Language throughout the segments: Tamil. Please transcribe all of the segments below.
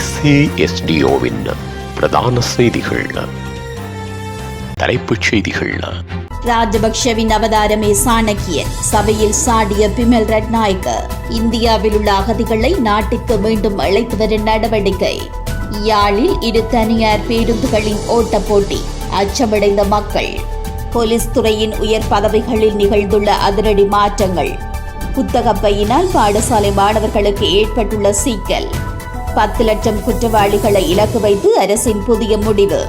SASDOவின் பிரதான செய்திகள். தலைப்புச் செய்திகள். ராஜபக்ஷவின் அவதாரமே சாணக்கியன், சபையில் சாடிய பிமல் ரட்நாயக்க. இந்தியாவில் உள்ள அகதிகளை நாட்டிற்கு மீண்டும் அழைத்து வரும் நடவடிக்கை. யாழில் இரு தனியார் பேருந்துகளின் ஓட்ட போட்டி, அச்சமடைந்த மக்கள். போலீஸ் துறையின் உயர் பதவிகளில் நிகழ்ந்துள்ள அதிரடி மாற்றங்கள். புத்தகப் பையினால் பாடசாலை மாணவர்களுக்கு ஏற்பட்டுள்ள சிக்கல். 10 லட்சம் குற்றவாளிகளை இலக்கு வைத்து அரசின் புதிய முடிவு.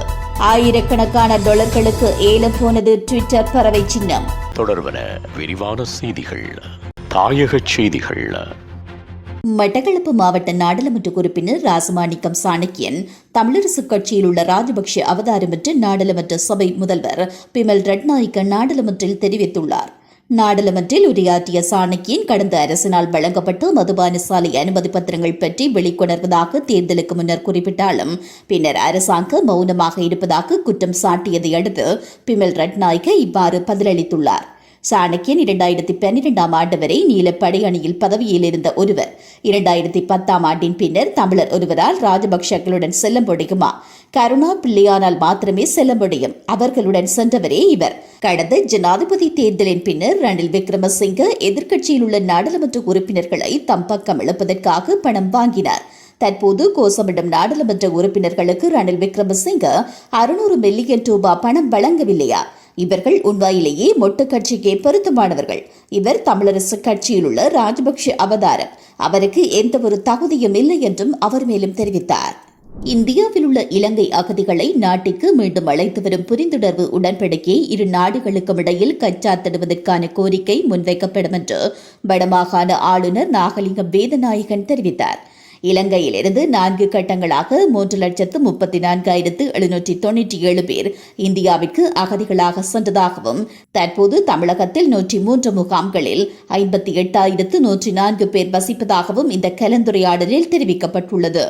ஆயிரக்கணக்கான டாலர்களுக்கு ஏலம் போனது ட்விட்டர் பறவை சின்னம். தொடர்வன விரிவான செய்திகள். தாயக செய்திகள். மட்டக்களப்பு மாவட்ட நாடாளுமன்ற உறுப்பினர் ராசமாணிக்கம் சாணக்கியன் தமிழரசு கட்சியில் உள்ள ராஜபக்ஷ அவதாரம் என்று நாடாளுமன்ற சபை முதல்வர் பிமல் ரட்நாயக்க நாடாளுமன்றில் தெரிவித்துள்ளார். நாடாளுமன்றில் உரையாற்றிய சாணக்கியன் கடந்த அரசினால் வழங்கப்பட்ட மதுபான சாலை அனுமதி பத்திரங்கள் பற்றி வெளிக்கொணர்வதாக தேர்தலுக்கு முன்னர் குறிப்பிட்டாலும் பின்னர் அரசாங்கம் மௌனமாக இருப்பதாக குற்றம் சாட்டியதை அடுத்து பிமல் ரட்நாயக்க இவ்வாறு பதிலளித்துள்ளார். சாணக்கியன் 2012ஆம் ஆண்டு வரை நீலப்படை அணியில் பதவியில் இருந்த ஒருவர் 2010ஆம் ஆண்டின் பின்னர் தமிழர் ஒருவரால் ராஜபக்ஷர்களுடன் செல்ல முடியுமா? கருணா பிள்ளையானால் மாத்திரமே செல்ல முடியும். அவர்களுடன் சென்றவரே இவர். கடந்த ஜனாதிபதி தேர்தலின் பின்னர் ரணில் விக்ரமசிங்க எதிர்க்கட்சியில் உள்ள நாடாளுமன்ற உறுப்பினர்களை தம் பக்கம் இழப்பதற்காக பணம் வாங்கினார். தற்போது கோசமிடும் நாடாளுமன்ற உறுப்பினர்களுக்கு ரணில் விக்ரமசிங்க 600 மில்லியன் ரூபாய் பணம் வழங்கவில்லையா? இவர்கள் உண்மையிலேயே மொட்டு கட்சிக்கே பொருத்தமானவர்கள். இவர் தமிழரசு கட்சியில் உள்ள ராஜபக்ஷ அவதாரம். அவருக்கு எந்த ஒரு தகுதியும் இல்லை என்றும் அவர் மேலும் தெரிவித்தார். இந்தியாவில் உள்ள இலங்கை அகதிகளை நாட்டிற்கு மீண்டும் அழைத்து வரும் புரிந்துணர்வு உடன்படிக்கையை இரு நாடுகளுக்கும் இடையில் கைச்சாத்திடுவதற்கான கோரிக்கை முன்வைக்கப்படும் என்று வடமாகாண ஆளுநர் நாகலிங்கம் வேதநாயகன் தெரிவித்தார். இலங்கையிலிருந்து 4 கட்டங்களாக 3,34,797 பேர் இந்தியாவிற்கு அகதிகளாக சென்றதாகவும் தற்போது தமிழகத்தில் 103 முகாம்களில் 58,104 பேர் வசிப்பதாகவும் இந்த கலந்துரையாடலில் தெரிவிக்கப்பட்டுள்ளது.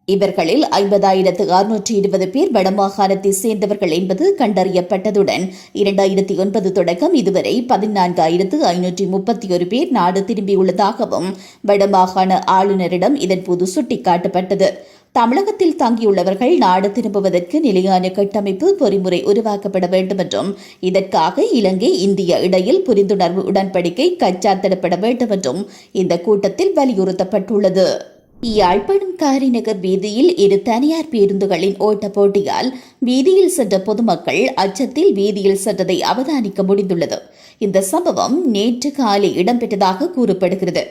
இவர்களில் 50,620 பேர் வடமாகாணத்தை சேர்ந்தவர்கள் என்பது கண்டறியப்பட்டதுடன் 2009 தொடக்கம் இதுவரை 14,531 பேர் நாடு திரும்பியுள்ளதாகவும் வடமாகாண ஆளுநரிடம் இதன்போது சுட்டிக்காட்டப்பட்டது. தமிழகத்தில் தங்கியுள்ளவர்கள் நாடு திரும்புவதற்கு நிலையான கட்டமைப்பு பொறிமுறை உருவாக்கப்பட வேண்டும் என்றும் இதற்காக இலங்கை இந்திய இடையில் புரிந்துணர்வு உடன்படிக்கை கைச்சாத்திடப்பட வேண்டும் என்றும் இந்த கூட்டத்தில் வலியுறுத்தப்பட்டுள்ளது. யாழ்ப்பாணம் காரிநகர் வீதியில் இரு தனியார் பேருந்துகளின் ஓட்ட போட்டியால் வீதியில் சென்ற பொதுமக்கள் அச்சத்தில் வீதியில் சென்றதை அவதானிக்க முடிந்துள்ளது. இந்த சம்பவம் நேற்று காலை இடம்பெற்றதாக கூறப்படுகிறது.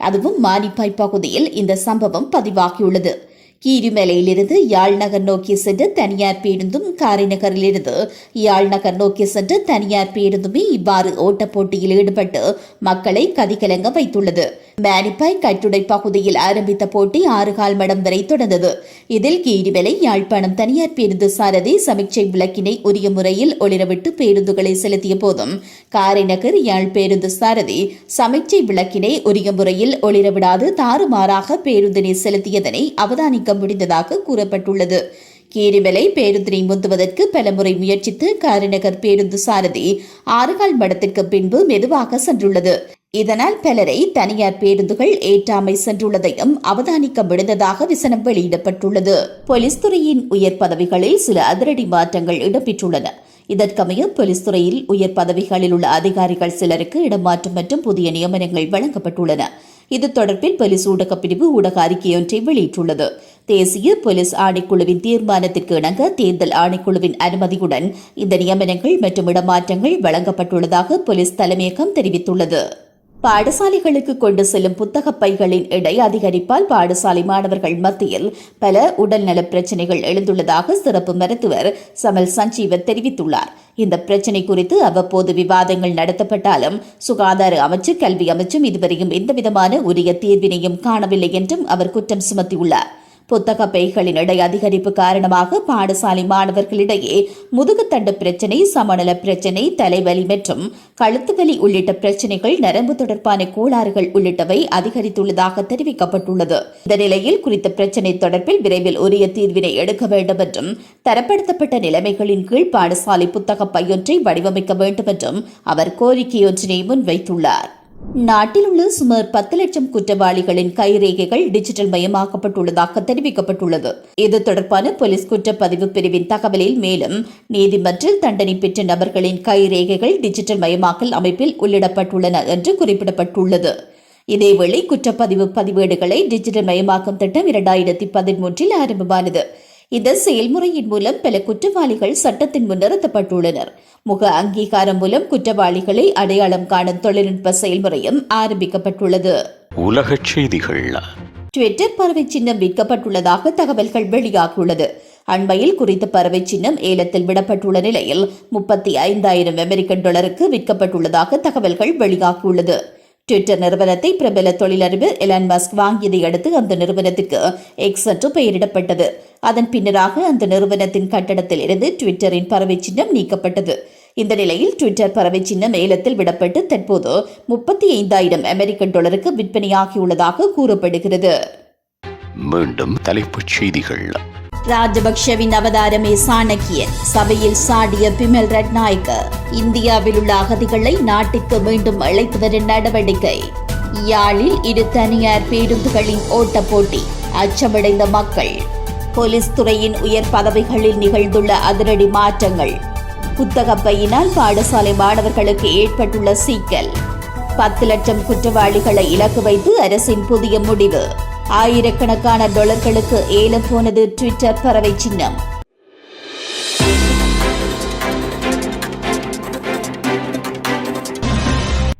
அதுவும் மானிப்பாய் பகுதியில் இந்த சம்பவம் பதிவாகியுள்ளது. கீரிமலையிலிருந்து யாழ்நகர் நோக்கி சென்ற தனியார் பேருந்தும் காரைநகரிலிருந்து யாழ்நகர் நோக்கி சென்ற தனியார் பேருந்துமே இவ்வாறு ஓட்டப் போட்டியில் ஈடுபட்டு மக்களை கதிகலங்க வைத்துள்ளது. மானிப்பாய் கட்டுடை பகுதியில் ஆரம்பித்த போட்டி 6 கால் மடம் வரை தொடர்ந்தது. இதில் கீரிமலை யாழ்ப்பாணம் தனியார் பேருந்து சாரதி சமிக்சை விளக்கினை உரிய முறையில் ஒளிரவிட்டு பேருந்துகளை செலுத்திய போதும் காரைநகர் யாழ் பேருந்து சாரதி சமிக்சை விளக்கினை உரிய முறையில் ஒளிரவிடாது தாறுமாறாக பேருந்தினை செலுத்தியதனை அவதானிக்க முடிந்ததாக கூறப்பட்டுள்ளது. கீரிமலை பேருந்தினை முந்துவதற்கு பலமுறை முயற்சித்து காரைநகர் பேருந்து சாரதி 6 கால் மடத்திற்கு பின்பு மெதுவாக சென்றுள்ளது. இதனால் பலரை தனியார் பேருந்துகள் ஏற்றாமை சென்றுள்ளதையும் அவதானிக்க முடிந்ததாக விசனம் வெளியிடப்பட்டுள்ளது. போலீஸ் துறையின் உயர் பதவிகளில் சில அதிரடி மாற்றங்கள் இடம்பெற்றுள்ளன. இதற்கமைய போலீஸ் துறையில் உயர் பதவிகளில் உள்ள அதிகாரிகள் சிலருக்கு இடமாற்றம் மற்றும் புதிய நியமனங்கள் வழங்கப்பட்டுள்ளன. இது தொடர்பில் போலீஸ் ஊடகப் பிரிவு ஊடக அறிக்கையொன்றை வெளியிட்டுள்ளது. தேசிய போலீஸ் ஆணைக்குழுவின் தீர்மானத்திற்கு இணங்க தேர்தல் ஆணைக்குழுவின் அனுமதியுடன் இந்த நியமனங்கள் மற்றும் இடமாற்றங்கள் வழங்கப்பட்டுள்ளதாக போலீஸ் தலைமையகம் தெரிவித்துள்ளது. பாடசாலைகளுக்கு கொண்டு செல்லும் புத்தகப் பைகளின் எடை அதிகரிப்பால் பாடசாலை மாணவர்கள் மத்தியில் பல உடல்நலப் பிரச்சினைகள் எழுந்துள்ளதாக சிறப்பு மருத்துவர் சமல் சஞ்சீவ தெரிவித்துள்ளார். இந்த பிரச்சினை குறித்து அவ்வப்போது விவாதங்கள் நடத்தப்பட்டாலும் சுகாதார அமைச்சு கல்வி அமைச்சும் இதுவரையும் எந்தவிதமான உரிய தீர்வினையும் காணவில்லை என்றும் அவர் குற்றம் சுமத்தியுள்ளார். புத்தக பைகளின் எடை அதிகரிப்பு காரணமாக பாடசாலை மாணவர்களிடையே முதுகுத்தண்டு பிரச்சினை, சமநல பிரச்சினை, தலைவலி மற்றும் கழுத்துவலி உள்ளிட்ட பிரச்சினைகள், நரம்பு தொடர்பான கோளாறுகள் உள்ளிட்டவை அதிகரித்துள்ளதாக தெரிவிக்கப்பட்டுள்ளது. இந்த நிலையில் குறித்த பிரச்சினை தொடர்பில் விரைவில் உரிய தீர்வினை எடுக்க வேண்டும் என்றும் தரப்படுத்தப்பட்ட நிலைமைகளின் கீழ் பாடசாலை புத்தக பையொன்றை வடிவமைக்க வேண்டும் என்றும் அவர் கோரிக்கையொன்றினை முன்வைத்துள்ளார். நாட்டில் உள்ள சுமார் 10 லட்சம் குற்றவாளிகளின் கைரேகைகள் டிஜிட்டல் மயமாக்கப்பட்டுள்ளதாக தெரிவிக்கப்பட்டுள்ளது. இது தொடர்பான போலீஸ் குற்றப்பதிவு பிரிவின் தகவலில் மேலும் நீதிமன்றில் தண்டனை பெற்ற நபர்களின் கைரேகைகள் டிஜிட்டல் மயமாக்கல் அமைப்பில் உள்ளிடப்பட்டுள்ளன என்று குறிப்பிடப்பட்டுள்ளது. இதேவேளை குற்றப்பதிவு பதிவேடுகளை டிஜிட்டல் மயமாக்கும் திட்டம் 2013 ஆரம்பமானது. இந்த செயல்முறையின் மூலம் பல குற்றவாளிகள் சட்டத்தின் முன் நிறுத்தப்பட்டுள்ளனர். முக அங்கீகாரம் மூலம் குற்றவாளிகளை அடையாளம் காணும் தொழில்நுட்ப செயல்முறையும் ஆரம்பிக்கப்பட்டுள்ளது. உலகச் செய்திகள். ட்விட்டர் பறவை சின்னம் விற்கப்பட்டுள்ளதாக தகவல்கள் வெளியாகியுள்ளது. அண்மையில் குறித்த பறவை சின்னம் ஏலத்தில் விடப்பட்டுள்ள நிலையில் $35,000 அமெரிக்கன் விற்கப்பட்டுள்ளதாக தகவல்கள் வெளியாகியுள்ளது. ட்விட்டர் நிறுவனத்தை பிரபல தொழிலதிபர் எலான் மஸ்க் வாங்கியதை அடுத்து அந்த நிறுவனத்துக்கு எக்ஸ் என்று பெயரிடப்பட்டது. அதன் பின்னராக அந்த நிறுவனத்தின் கட்டடத்தில் இருந்து ட்விட்டரின் பறவை சின்னம் நீக்கப்பட்டது. இந்த நிலையில் ட்விட்டர் பறவை சின்னம் ஏலத்தில் விடப்பட்டு தற்போது $35,000 அமெரிக்கன் விற்பனையாகியுள்ளதாக கூறப்படுகிறது. மீண்டும் தலைப்புச் செய்திகள். ராஜபக்ஷவின் அவதாரமே சாணக்கியன், சபையில் சாடிய பிமல் ரட்நாயக்க. இந்தியாவில் உள்ள அகதிகளை நாட்டிற்கு மீண்டும் அழைத்து வரும் நடவடிக்கை. யாழில் 2 தனியார் பேருந்துகளின் ஓட்ட போட்டி, அச்சமடைந்த மக்கள். போலீஸ் துறையின் உயர் பதவிகளில் நிகழ்ந்துள்ள அதிரடி மாற்றங்கள். புத்தகப் பையினால் பாடசாலை மாணவர்களுக்கு ஏற்பட்டுள்ள சிக்கல். 10 லட்சம் குற்றவாளிகளை இலக்கு வைத்து அரசின் புதிய முடிவு. ஆயிரக்கணக்கான டாலர்களுக்கு ஏலம் போனது ட்விட்டர் பறவை சின்னம்.